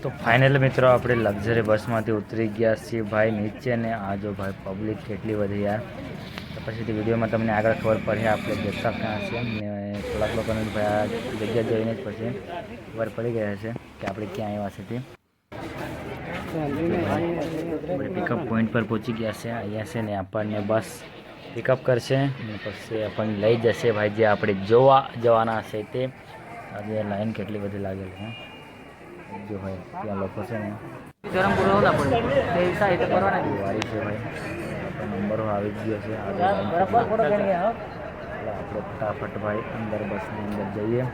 तो फाइनल मित्रों આપણે લક્ઝરી બસમાંથી ઉતરી ગયા છીએ ભાઈ નીચે ને આ જો ભાઈ પબ્લિક કેટલી વધી યાર તો પછીથી વિડીયોમાં તમને આગળ ખબર પડે આપણે જતા ક્યાં છે ને થોડાક લોકોને ભાઈ આ જગ્યા જોઈને જ પછી ખબર પડી ગયા છે કે આપણે ક્યાં આવ્યા છે તે આપણે પિકઅપ પોઈન્ટ પર પહોંચી ગયા છે અહીંયા છે ને આપણને બસ પિકઅપ કરશે અને પછી આપણને લઈ જશે ભાઈ જે આપણે જોવા જવાના છે તે આજે લાઈન કેટલી બધી લાગેલી છે जो भाई ત્યાં લોકો છે ને ગરમ પૂરો ના પડે તે હિસાબે તો કરવાના વારી છે ભાઈ નંબર આવી ગયો છે બરાબર ફોટો કરી ગયા આપણે ફટાફટ ભાઈ અંદર બસની અંદર જઈએ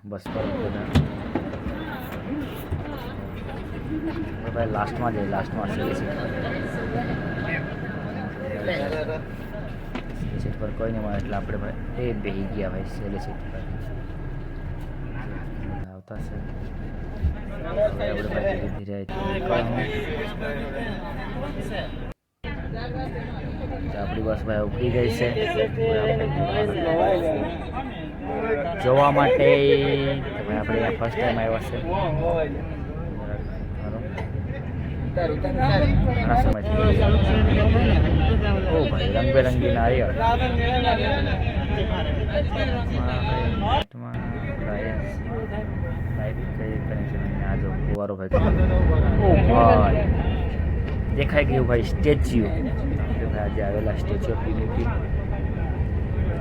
બસ પર ભાઈ લાસ્ટમાં જઈએ લાસ્ટમાં સીટ પર કોઈ નહીં મળે એટલે આપણે ભાઈ એ બેસી ગયા ભાઈ સેલી સીટ પર धीरे अपनी बस भाई उपड़ी गई है जोवा माटे भाई अपने फर्स्ट टाइम आया से घना समय ओ भाई रंग बेरंगी नारियल भाई देखाई गयु भाई स्टेच्यू भाई आज आवेला स्टेच्यू ऑफ यूनिटी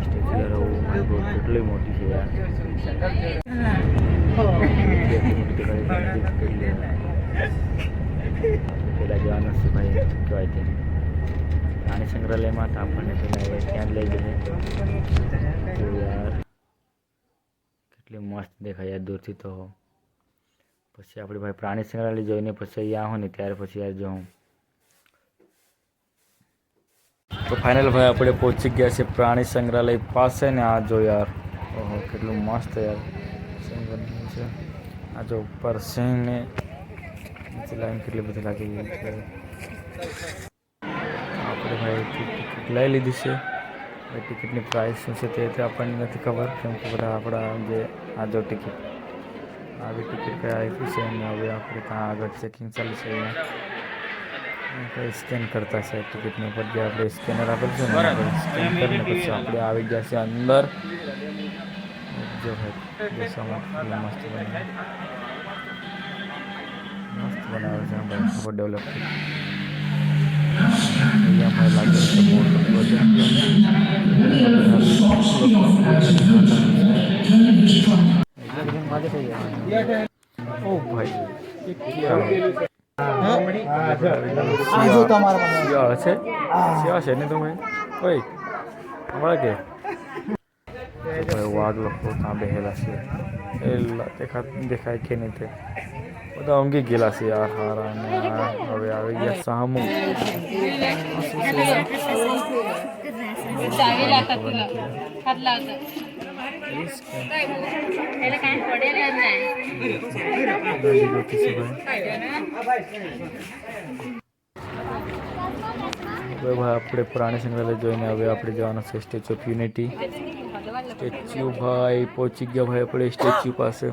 स्टेच्यू કેટલી મોટી છે યાર પેલા જવાનું છે ભાઈ કહેવાય તે પ્રાણી સંગ્રહાલયમાં તો આપણને પેલા ત્યાં લઈ જશે યાર કેટલી મસ્ત દેખાય યાર દૂરથી તો પછી આપણે ભાઈ પ્રાણી સંગ્રહાલય જોઈને પછી અહીંયા આવું ને ત્યારે પછી યાર જોઉં તો ફાઇનલ ભાઈ આપણે પહોંચી ગયા છે પ્રાણી સંગ્રહાલય પાસે ને આ જો યાર ઓહો કેટલું મસ્ત યાર સંગ્રહાલય છે આ જો ઉપર સિંહ ને નીચે લાઈન કેટલી બધી લાગી ગઈ છે આપણે ભાઈ ટિકિટ લઈ લીધી છે ટિકિટની પ્રાઇસ શું છે તે આપણને નથી ખબર કેમ કે બધા આપણા જે આ જો ટિકિટ આવી ટિકિટ કઈ આપી છે અને હવે આપણે ત્યાં આગળ ચેકિંગ ચાલુ છે કંઈ સ્કેન કરતા છે ટિકિટની ઉપર જે આપણે સ્કેનર આપેલ છે ને સ્કેન કરીને પછી આપણે આવી ગયા છે અંદર જો ભાઈ બેસવા માટે મસ્ત બનાવે છે ભાઈ ખૂબ ડેવલપ અહીંયા ભાઈ લાગે છે મોટો ओ भाई नहीं तो वाघ लोग बेहेला से देखाय के नहीं थे બધા ઊંઘી ગયેલા છે યાર હારા ને હવે આવી ગયા સામુ ભાઈ આપણે પ્રાણી સંગ્રહાલય જોઈને હવે આપણે જવાનું છે સ્ટેચ્યુ ઓફ યુનિટી સ્ટેચ્યુ ભાઈ પહોંચી ગયા ભાઈ આપણે સ્ટેચ્યુ પાસે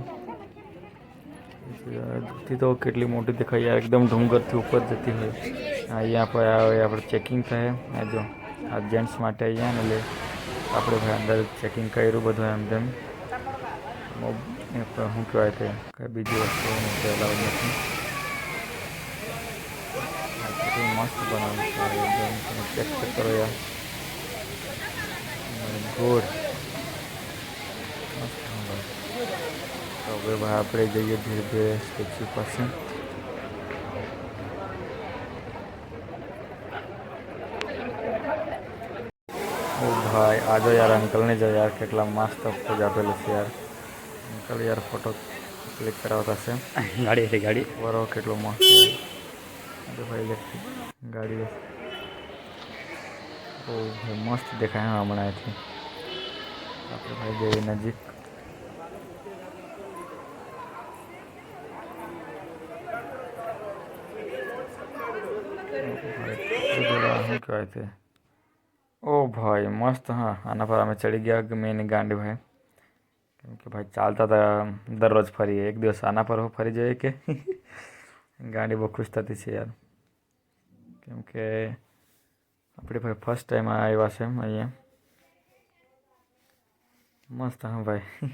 થી તો કેટલી મોટી દેખાય યાર એકદમ ડુંગરથી ઉપર જતી હોય અહીંયા પર આવે આપણે ચેકિંગ થાય આ જો આ જેન્ટ્સ માટે અહીંયા ને લે આપણે ભાઈ અંદર ચેકિંગ કર્યું બધું એમ તેમ શું કહેવાય તે કઈ બીજી વસ્તુ અલાઉડ નથી મસ્ત બનાવ્યું છે એકદમ ચેક કરો યાર ગુડ તો હવે ભાઈ આપણે જઈએ ધીરે ધીરે સ્ટેચ્યુ પાસે ઓ ભાઈ આ જો યાર અંકલને જો યાર કેટલા મસ્ત પોઝ આપેલું છે યાર અંકલ યાર ફોટો ક્લિક કરાવતા છે ગાડી છે ગાડી બરો કેટલો મસ્ત છે ભાઈ ઇલેક્ટ્રિક ગાડી ઓ ભાઈ મસ્ત દેખાય હમણાં અહીંથી આપણે ભાઈ જઈએ નજીક कहते थे ओ भाई मस्त हाँ आना पर हमें चढ़ी गया मेन गांडी भाई કેમ કે ભાઈ ચાલતા હતા દરરોજ ફરીએ, એક દિવસ આના પર ફરી જઈએ કે ગાડી બહુ ખુશ થતી છે યાર. કેમ કે આપણે ભાઈ ફર્સ્ટ ટાઈમ આવ્યા છે એમ અહીંયા. મસ્ત હા ભાઈ.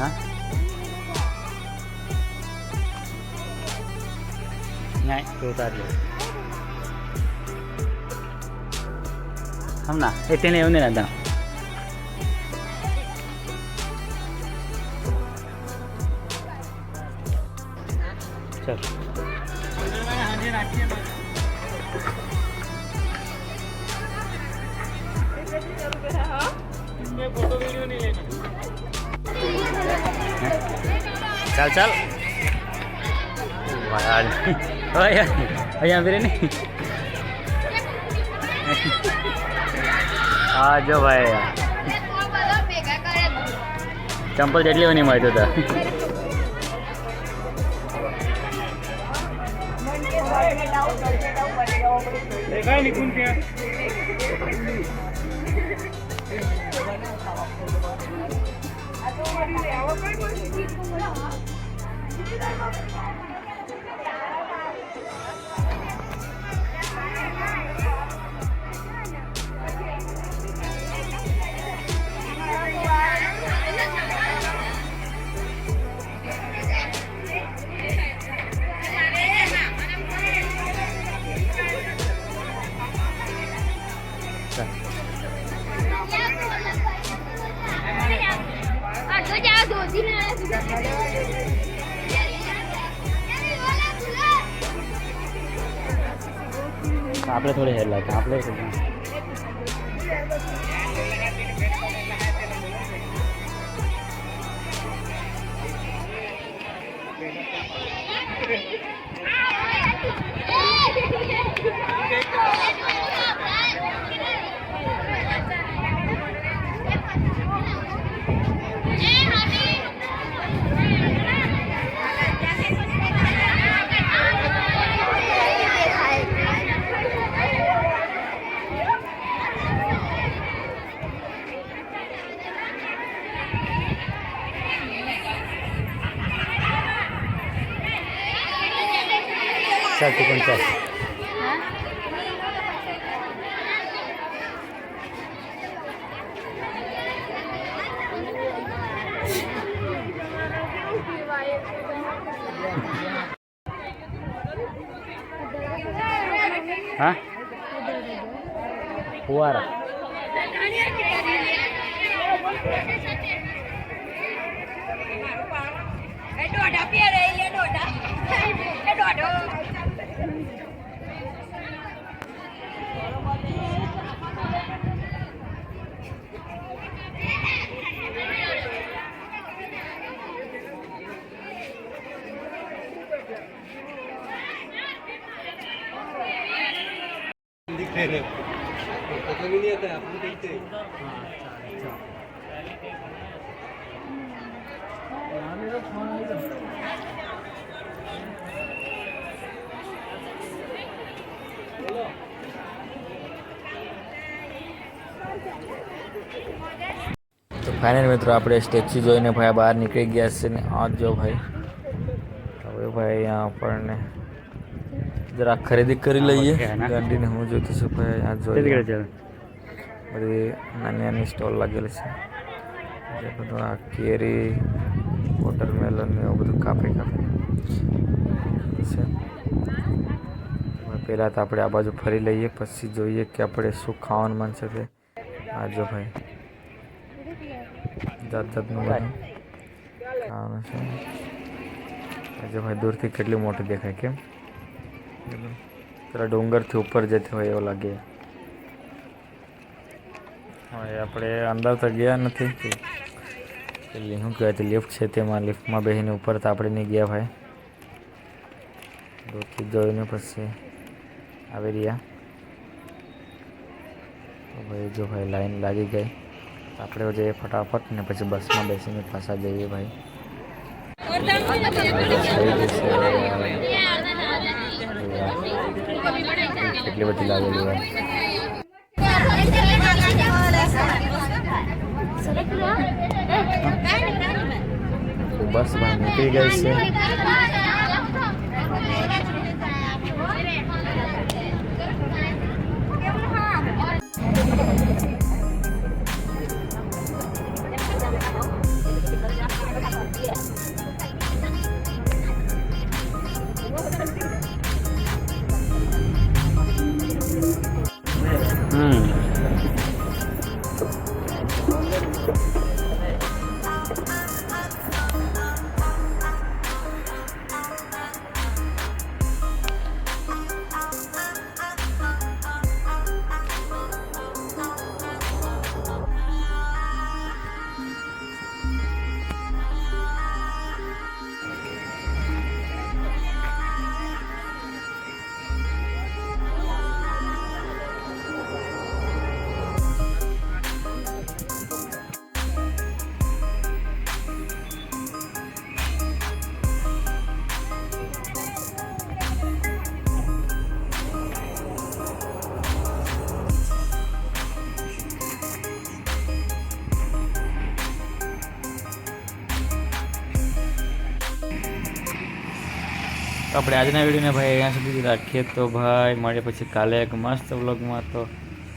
हाँ नहीं तो उतार लो हम ना इतने नहीं होने ना चल फोटो वीडियो नहीं लेना. चल चल અહીંયા ફરે નહીં હા જો ભાઈ ચંપલ જેટલી હોય નહીં મળતો હતા. આપણે થોડી હેર લાગે આપણે ચાલ તું પણ ચાલ. હા ફુવારા नहीं आता आपण देखते. તો ફાઇનલ મિત્રો આપણે સ્ટેચ્યુ જોઈને ભાઈ બહાર નીકળી ગયા છે ને આ જો ભાઈ હવે ભાઈ અહીંયા આપણને જરા ખરીદી કરી લઈએ ગાડીને. હું જોઈતું છું ભાઈ આ જોઈ બધી નાની નાની સ્ટોલ લાગેલી છે જે બધું આ કેરી વોટરમેલન એવું બધું કાપી છે. પહેલાં તો આપણે આ બાજુ ફરી લઈએ પછી જોઈએ કે આપણે શું ખાવાનું મન છે તે. આ જો ભાઈ જાત જાતનું ખાવાનું છે. આજે ભાઈ દૂરથી કેટલી મોટી દેખાય કેમ પેલા ડુંગરથી ઉપર જતી હોય એવું લાગે. હવે આપણે અંદર તો ગયા નથી. પેલી શું કહેવાય લિફ્ટ છે તેમાં લિફ્ટમાં બેસીને ઉપર તો આપણે નહીં ગયા ભાઈ. દૂરથી જોઈને પછી આવી રહ્યા. તો ભાઈ જો ભાઈ લાઈન લાગી ગઈ, આપણે જઈએ ફટાફટ ને પછી બસમાં બેસીને પાછા જઈએ ભાઈ. કેટલી બધી લાગેલી ભાઈ. બસ ભાઈ નીકળી ગઈ છે. આપણે આજના વિડીયોને ભાઈ અહીંયા સુધી રાખીએ. તો ભાઈ મળીએ પછી કાલે એક મસ્ત વ્લોગમાં. તો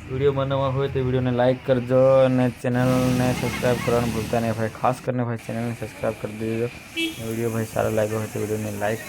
વિડીયો બનાવવા હોય તો વિડીયોને લાઇક કરજો અને ચેનલને સબસ્ક્રાઈબ કરવાનું ભૂલતા નહીં ભાઈ. ખાસ કરીને ભાઈ ચેનલને સબસ્ક્રાઈબ કરી દેજો. વિડીયો ભાઈ સારો લાગ્યો હોય તો વિડીયોને લાઇક